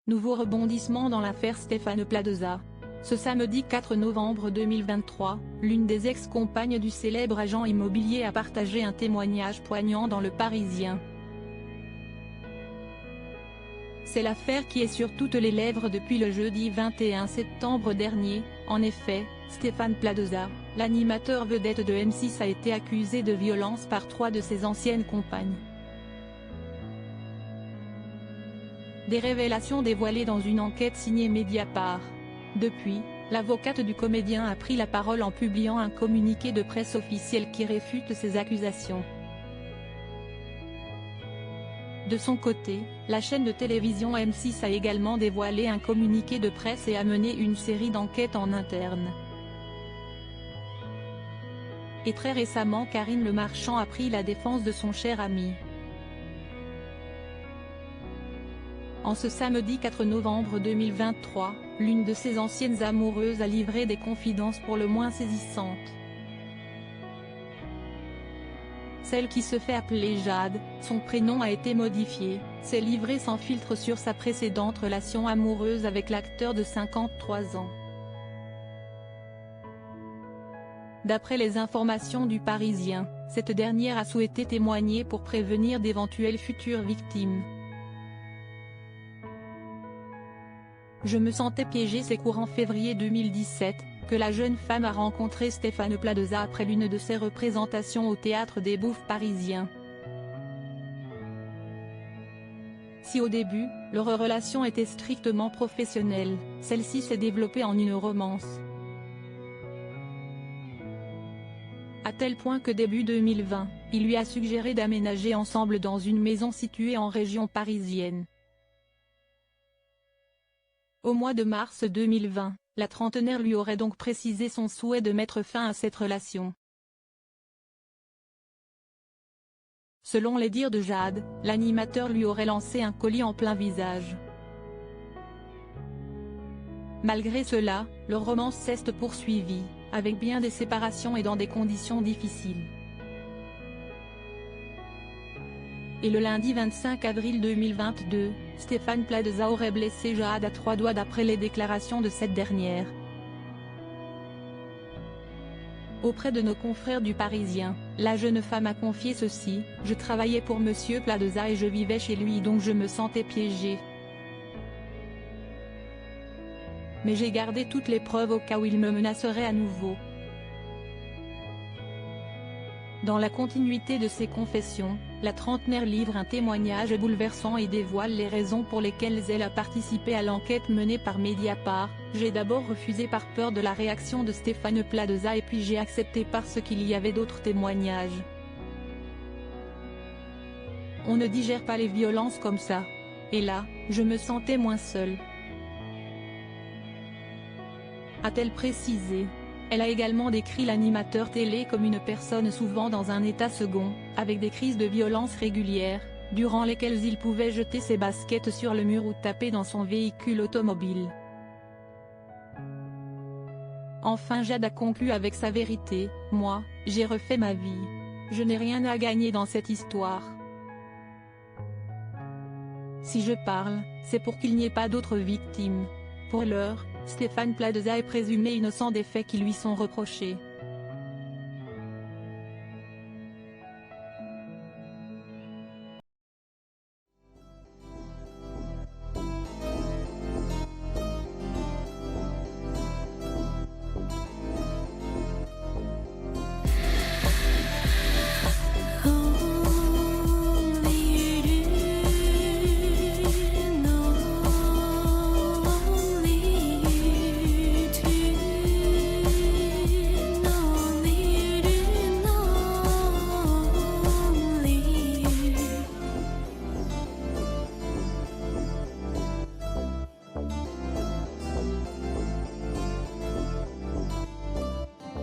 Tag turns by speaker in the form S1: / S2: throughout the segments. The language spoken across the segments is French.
S1: Nouveau rebondissement dans l'affaire Stéphane Plaza. Ce samedi 4 novembre 2023, l'une des ex-compagnes du célèbre agent immobilier a partagé un témoignage poignant dans Le Parisien. C'est l'affaire qui est sur toutes les lèvres depuis le jeudi 21 septembre dernier. En effet, Stéphane Plaza, l'animateur vedette de M6, a été accusé de violence par 3 de ses anciennes compagnes. Des révélations dévoilées dans une enquête signée Mediapart. Depuis, l'avocate du comédien a pris la parole en publiant un communiqué de presse officiel qui réfute ces accusations. De son côté, la chaîne de télévision M6 a également dévoilé un communiqué de presse et a mené une série d'enquêtes en interne. Et très récemment, Karine Le Marchand a pris la défense de son cher ami. En ce samedi 4 novembre 2023, l'une de ses anciennes amoureuses a livré des confidences pour le moins saisissantes. Celle qui se fait appeler Jade, son prénom a été modifié, s'est livrée sans filtre sur sa précédente relation amoureuse avec l'acteur de 53 ans. D'après les informations du Parisien, cette dernière a souhaité témoigner pour prévenir d'éventuelles futures victimes. Je me sentais piégée. C'est courant février 2017, que la jeune femme a rencontré Stéphane Plaza après l'une de ses représentations au Théâtre des Bouffes parisien. Si au début, leur relation était strictement professionnelle, celle-ci s'est développée en une romance. À tel point que début 2020, il lui a suggéré d'aménager ensemble dans une maison située en région parisienne. Au mois de mars 2020, la trentenaire lui aurait donc précisé son souhait de mettre fin à cette relation. Selon les dires de Jade, l'animateur lui aurait lancé un colis en plein visage. Malgré cela, leur romance s'est poursuivie, avec bien des séparations et dans des conditions difficiles. Et le lundi 25 avril 2022, Stéphane Plaza aurait blessé Jade à 3 doigts d'après les déclarations de cette dernière. Auprès de nos confrères du Parisien, la jeune femme a confié ceci: « Je travaillais pour Monsieur Plaza et je vivais chez lui, donc je me sentais piégée. Mais j'ai gardé toutes les preuves au cas où il me menacerait à nouveau. » Dans la continuité de ses confessions, la trentenaire livre un témoignage bouleversant et dévoile les raisons pour lesquelles elle a participé à l'enquête menée par Mediapart. « J'ai d'abord refusé par peur de la réaction de Stéphane Plaza et puis j'ai accepté parce qu'il y avait d'autres témoignages. On ne digère pas les violences comme ça. Et là, je me sentais moins seule. » A-t-elle précisé. Elle a également décrit l'animateur télé comme une personne souvent dans un état second, avec des crises de violence régulières, durant lesquelles il pouvait jeter ses baskets sur le mur ou taper dans son véhicule automobile. Enfin, Jade a conclu avec sa vérité: « Moi, j'ai refait ma vie. Je n'ai rien à gagner dans cette histoire. Si je parle, c'est pour qu'il n'y ait pas d'autres victimes. » Pour l'heure, Stéphane Plaza est présumé innocent des faits qui lui sont reprochés.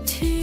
S2: To